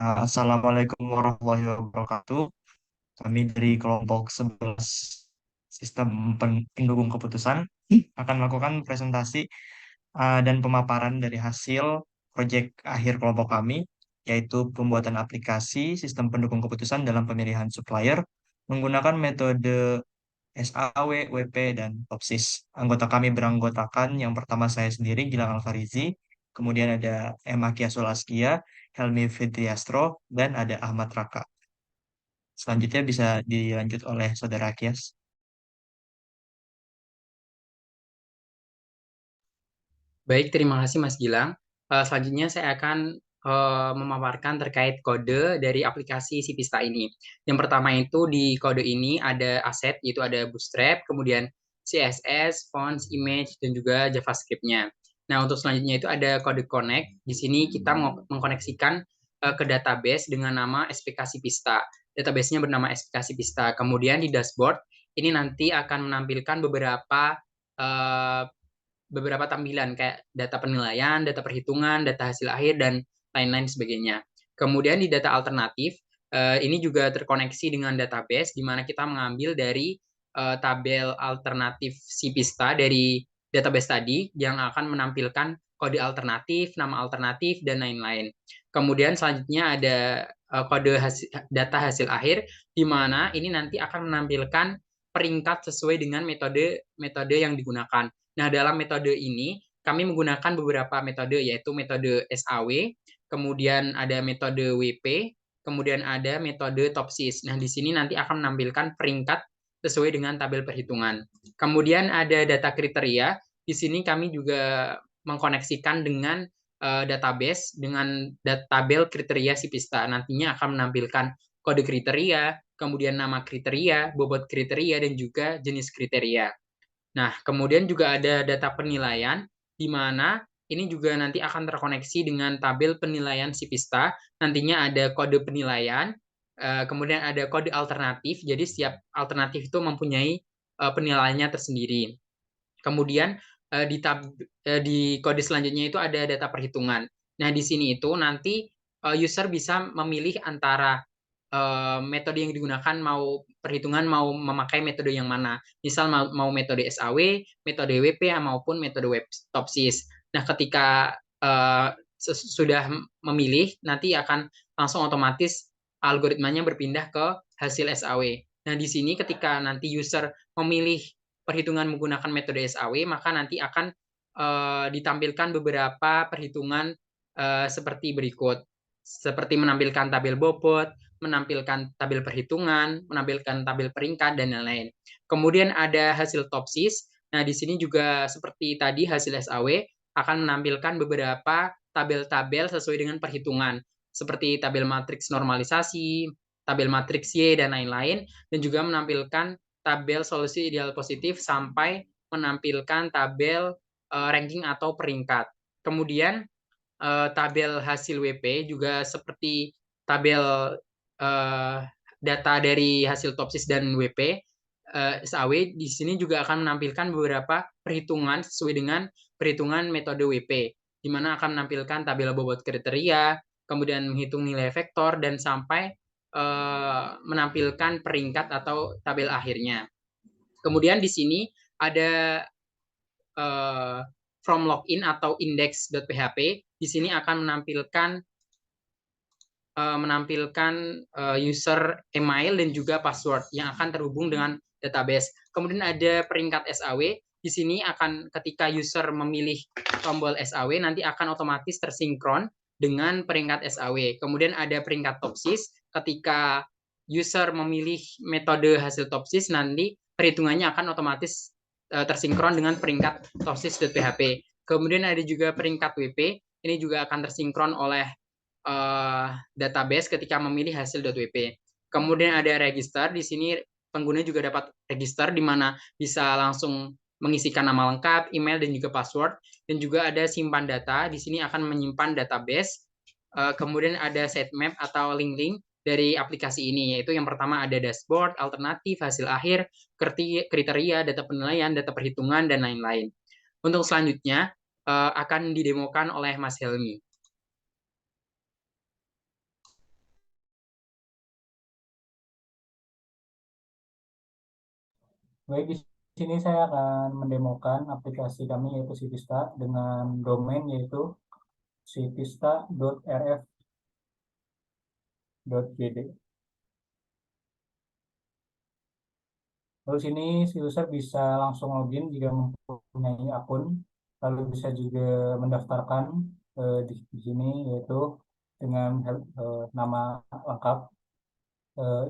Assalamualaikum warahmatullahi wabarakatuh. Kami dari kelompok 11 Sistem Pendukung Keputusan akan melakukan presentasi dan pemaparan dari hasil proyek akhir kelompok kami, yaitu pembuatan aplikasi sistem pendukung keputusan dalam pemilihan supplier menggunakan metode SAW, WP, dan TOPSIS. Anggota kami beranggotakan yang pertama saya sendiri, Gilang Alfarizi, kemudian ada Emma Kiasul Askia, Helmi Fitriastro, dan ada Ahmad Raka. Selanjutnya bisa dilanjut oleh Saudara Kias. Baik, terima kasih Mas Gilang. Selanjutnya saya akan memaparkan terkait kode dari aplikasi si Pista ini. Yang pertama itu di kode ini ada aset, yaitu ada Bootstrap, kemudian CSS, fonts, image, dan juga JavaScript-nya. Nah, untuk selanjutnya itu ada kode connect. Di sini kita mengkoneksikan ke database dengan nama SPK Pista. Database-nya bernama SPK Pista. Kemudian di dashboard, ini nanti akan menampilkan eh, beberapa tampilan kayak data penilaian, data perhitungan, data hasil akhir, dan lain-lain sebagainya. Kemudian di data alternatif, ini juga terkoneksi dengan database, di mana kita mengambil dari tabel alternatif Cpista dari database tadi yang akan menampilkan kode alternatif, nama alternatif, dan lain-lain. Kemudian selanjutnya ada kode data hasil akhir, di mana ini nanti akan menampilkan peringkat sesuai dengan metode yang digunakan. Nah, dalam metode ini kami menggunakan beberapa metode, yaitu metode SAW, kemudian ada metode WP, kemudian ada metode TOPSIS. Nah, di sini nanti akan menampilkan peringkat sesuai dengan tabel perhitungan. Kemudian ada data kriteria. Di sini kami juga mengkoneksikan dengan database dengan tabel kriteria Cipista. Nantinya akan menampilkan kode kriteria, kemudian nama kriteria, bobot kriteria, dan juga jenis kriteria. Nah, kemudian juga ada data penilaian, di mana ini juga nanti akan terkoneksi dengan tabel penilaian Cipista. Nantinya ada kode penilaian, kemudian ada kode alternatif, jadi setiap alternatif itu mempunyai penilaiannya tersendiri. Kemudian di kode selanjutnya itu ada data perhitungan. Nah, di sini itu nanti user bisa memilih antara metode yang digunakan, mau perhitungan, mau memakai metode yang mana. Misal mau metode SAW, metode WP, maupun metode web TOPSIS. Nah, ketika sudah memilih, nanti akan langsung otomatis algoritmanya berpindah ke hasil SAW. Nah, di sini ketika nanti user memilih perhitungan menggunakan metode SAW, maka nanti akan ditampilkan beberapa perhitungan seperti berikut. Seperti menampilkan tabel bobot, menampilkan tabel perhitungan, menampilkan tabel peringkat, dan lain-lain. Kemudian ada hasil TOPSIS. Nah, di sini juga seperti tadi hasil SAW akan menampilkan beberapa tabel-tabel sesuai dengan perhitungan, seperti tabel matriks normalisasi, tabel matriks Y, dan lain-lain, dan juga menampilkan tabel solusi ideal positif sampai menampilkan tabel ranking atau peringkat. Kemudian tabel hasil WP juga seperti tabel uh, data dari hasil TOPSIS dan WP. SAW di sini juga akan menampilkan beberapa perhitungan sesuai dengan perhitungan metode WP, di mana akan menampilkan tabel bobot kriteria, kemudian menghitung nilai vektor, dan sampai menampilkan peringkat atau tabel akhirnya. Kemudian di sini ada uh, from login atau index.php. Di sini akan menampilkan user email dan juga password yang akan terhubung dengan database. Kemudian ada peringkat SAW. Di sini akan ketika user memilih tombol SAW nanti akan otomatis tersinkron dengan peringkat SAW. Kemudian ada peringkat TOPSIS. Ketika user memilih metode hasil TOPSIS nanti perhitungannya akan otomatis tersinkron dengan peringkat TOPSIS.php. Kemudian ada juga peringkat WP. Ini juga akan tersinkron oleh database ketika memilih hasil .wp. Kemudian ada register, di sini pengguna juga dapat register di mana bisa langsung mengisikan nama lengkap, email, dan juga password. Dan juga ada simpan data, di sini akan menyimpan database. Kemudian ada sitemap atau link-link dari aplikasi ini, yaitu yang pertama ada dashboard, alternatif, hasil akhir, kriteria, data penilaian, data perhitungan, dan lain-lain. Untuk selanjutnya akan didemokan oleh Mas Helmi. Baik, di sini saya akan mendemokan aplikasi kami yaitu Civista dengan domain yaitu civista.rf.jd. Lalu sini si user bisa langsung login jika mempunyai akun, lalu bisa juga mendaftarkan di sini yaitu dengan nama lengkap,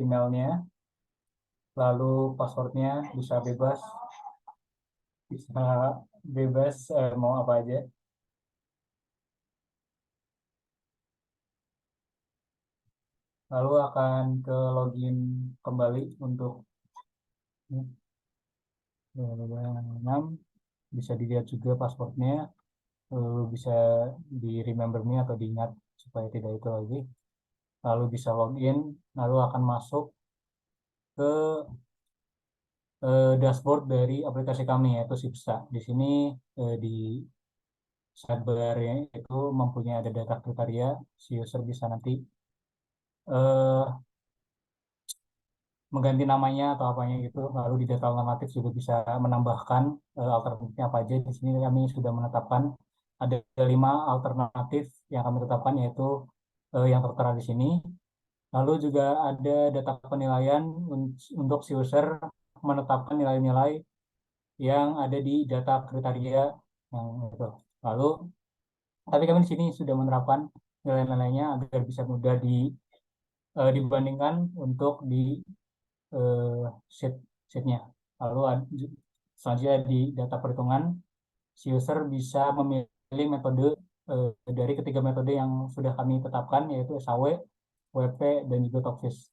emailnya, lalu passwordnya bisa bebas mau apa aja. Lalu akan ke login kembali untuk 6, bisa dilihat juga passwordnya, bisa di remember me atau diingat supaya tidak itu lagi. Lalu bisa login, lalu akan masuk ke dashboard dari aplikasi kami yaitu Sipsa. Di sini di sidebar-nya itu mempunyai ada data kriteria, si user bisa nanti eh, mengganti namanya atau apanya gitu. Lalu di data alternatif juga bisa menambahkan alternatifnya apa aja. Di sini kami sudah menetapkan ada 5 alternatif yang kami tetapkan yaitu yang tertera di sini. Lalu juga ada data penilaian untuk si user menetapkan nilai-nilai yang ada di data kriteria yang itu. Lalu, tapi kami di sini sudah menerapkan nilai-nilainya agar bisa mudah dibandingkan untuk di eh, sheet sheetnya. Lalu selanjutnya di data perhitungan, si user bisa memilih metode dari ketiga metode yang sudah kami tetapkan yaitu SAW, WP, dan juga TOPSIS.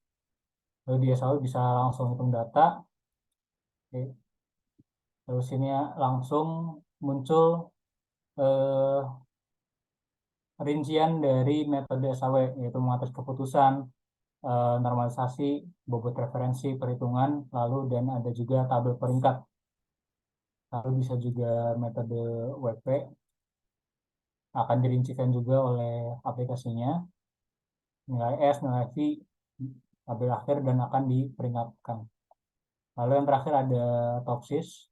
Lalu di SAW bisa langsung hitung data. Oke. Terus ini langsung muncul eh, rincian dari metode SAW yaitu mengatur keputusan, normalisasi, bobot referensi, perhitungan, lalu dan ada juga tabel peringkat. Lalu bisa juga metode WP akan dirincikan juga oleh aplikasinya, nilai S, nilai V, tabel akhir dan akan diperingatkan. Lalu yang terakhir ada TOPSIS.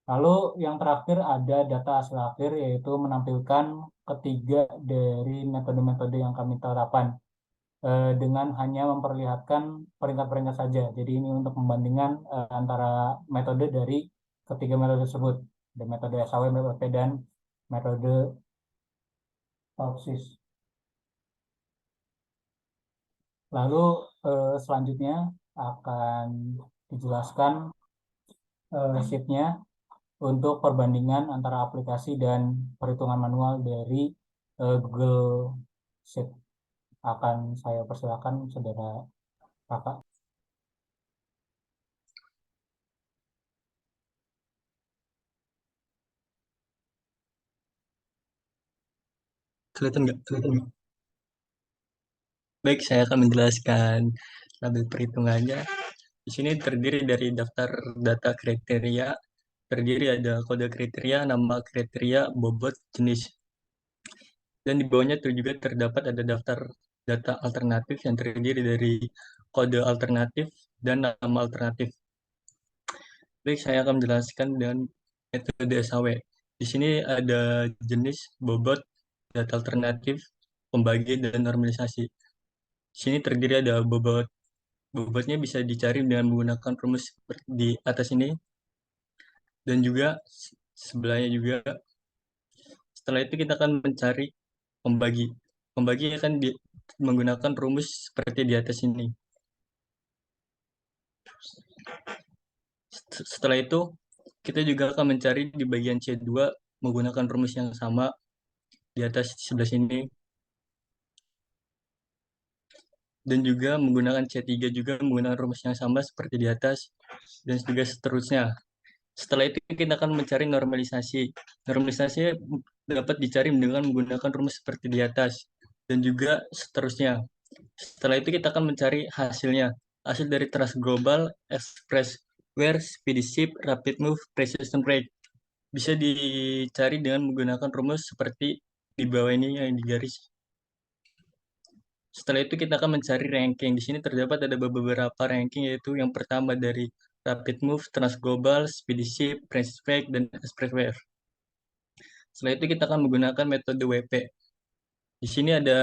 Lalu yang terakhir ada data hasil akhir yaitu menampilkan ketiga dari metode-metode yang kami terapkan dengan hanya memperlihatkan peringkat-peringkat saja. Jadi ini untuk membandingkan antara metode dari ketiga metode tersebut, ada metode SAW, metode dan metode TOPSIS. Lalu selanjutnya akan dijelaskan sheet-nya untuk perbandingan antara aplikasi dan perhitungan manual dari Google Sheet. Akan saya persilakan saudara kakak. Kelihatan nggak? Kelihatan nggak? Baik, saya akan menjelaskan tabel perhitungannya. Di sini terdiri dari daftar data kriteria, terdiri ada kode kriteria, nama kriteria, bobot, jenis. Dan di bawahnya itu juga terdapat ada daftar data alternatif yang terdiri dari kode alternatif dan nama alternatif. Baik, saya akan menjelaskan dengan metode SAW. Di sini ada jenis, bobot, data alternatif, pembagi, dan normalisasi. Di sini terdiri ada bobot. Bobotnya bisa dicari dengan menggunakan rumus seperti di atas ini. Dan juga sebelahnya juga. Setelah itu kita akan mencari pembagi. Pembagi akan menggunakan rumus seperti di atas ini. Setelah itu, kita juga akan mencari di bagian C2 menggunakan rumus yang sama di atas sebelah sini. Dan juga menggunakan C3 juga menggunakan rumus yang sama seperti di atas. Dan juga seterusnya. Setelah itu kita akan mencari normalisasi. Normalisasi dapat dicari dengan menggunakan rumus seperti di atas. Dan juga seterusnya. Setelah itu kita akan mencari hasilnya. Hasil dari trust global, express, where, speedy ship, rapid move, precision rate. Bisa dicari dengan menggunakan rumus seperti di bawah ini yang digaris. Setelah itu kita akan mencari ranking. Di sini terdapat ada beberapa ranking, yaitu yang pertama dari Rapid Move, Transglobal, Speedyship, Presspack, dan Expressware. Setelah itu kita akan menggunakan metode WP. Di sini ada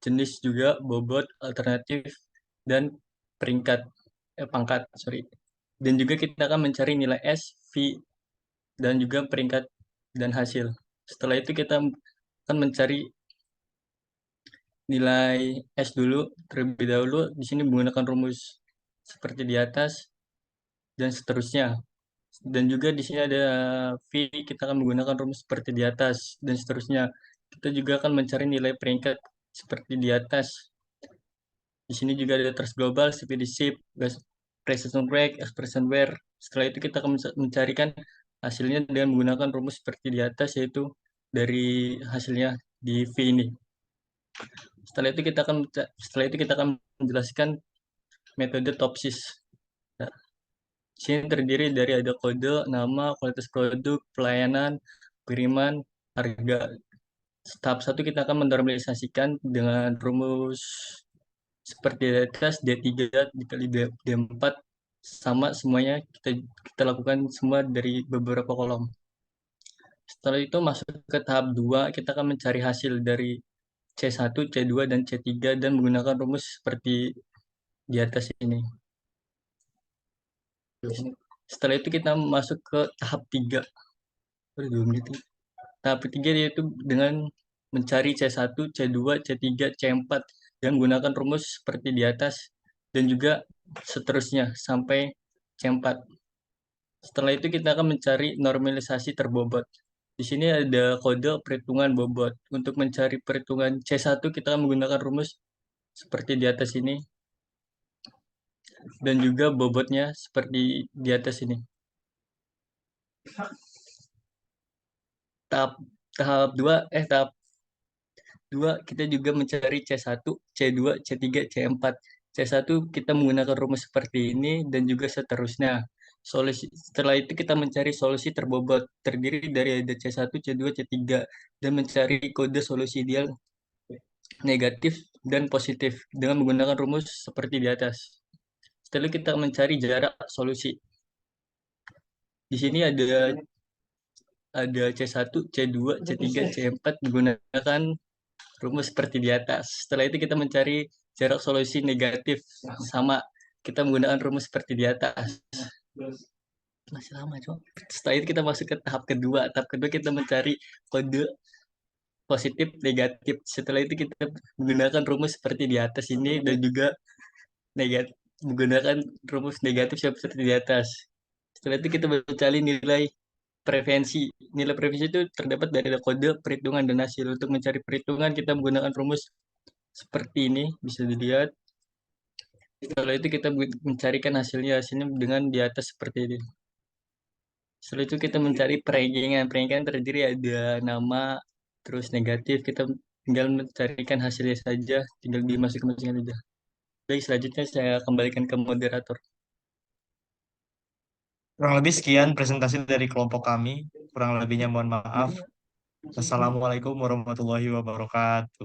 jenis juga, bobot, alternatif, dan peringkat, pangkat, sorry. Dan juga kita akan mencari nilai S, V, dan juga peringkat dan hasil. Setelah itu kita akan mencari nilai S dulu, terlebih dahulu. Di sini menggunakan rumus seperti di atas, dan seterusnya. Dan juga di sini ada V, kita akan menggunakan rumus seperti di atas, dan seterusnya. Kita juga akan mencari nilai peringkat seperti di atas. Di sini juga ada trust global, speedy ship, precision break, expression wear. Setelah itu kita akan mencarikan hasilnya dengan menggunakan rumus seperti di atas, yaitu dari hasilnya di V ini. Setelah itu kita akan menjelaskan metode TOPSIS. Nah, di sini terdiri dari ada kode, nama, kualitas produk, pelayanan, pengiriman, harga. Tahap 1 kita akan menormalisasikan dengan rumus seperti di atas, D3 dikali D4, sama semuanya kita lakukan semua dari beberapa kolom. Setelah itu masuk ke tahap 2, kita akan mencari hasil dari C1, C2, dan C3 dan menggunakan rumus seperti di atas ini. Setelah itu kita masuk ke tahap 3. Tahap ketiga yaitu dengan mencari C1, C2, C3, C4 dan menggunakan rumus seperti di atas dan juga seterusnya sampai C4. Setelah itu kita akan mencari normalisasi terbobot. Di sini ada kode perhitungan bobot. Untuk mencari perhitungan C1 kita akan menggunakan rumus seperti di atas ini dan juga bobotnya seperti di atas ini. Tahap tahap 2 kita juga mencari C1, C2, C3, C4. C1 kita menggunakan rumus seperti ini dan juga seterusnya. Setelah itu kita mencari solusi terbobot terdiri dari ada C1, C2, C3 dan mencari kode solusi ideal negatif dan positif dengan menggunakan rumus seperti di atas. Setelah itu kita mencari jarak solusi. Di sini ada C1, C2, C3, C4 menggunakan rumus seperti di atas. Setelah itu kita mencari jarak solusi negatif, sama kita menggunakan rumus seperti di atas. Masih lama, cuma. Setelah itu kita masuk ke tahap kedua. Tahap kedua kita mencari kode positif negatif. Setelah itu kita menggunakan rumus seperti di atas ini dan juga negatif, menggunakan rumus negatif seperti di atas. Setelah itu kita mencari nilai preferensi. Nilai preferensi itu terdapat dari kode perhitungan dan hasil. Untuk mencari perhitungan kita menggunakan rumus seperti ini, bisa dilihat. Setelah itu kita mencarikan hasilnya dengan di atas seperti ini. Setelah itu kita mencari perankingan. Perankingan terdiri ada nama, terus negatif. Kita tinggal mencarikan hasilnya saja, tinggal dimasukkan saja. Baik, selanjutnya saya kembalikan ke moderator. Kurang lebih sekian presentasi dari kelompok kami. Kurang lebihnya mohon maaf. Assalamualaikum warahmatullahi wabarakatuh.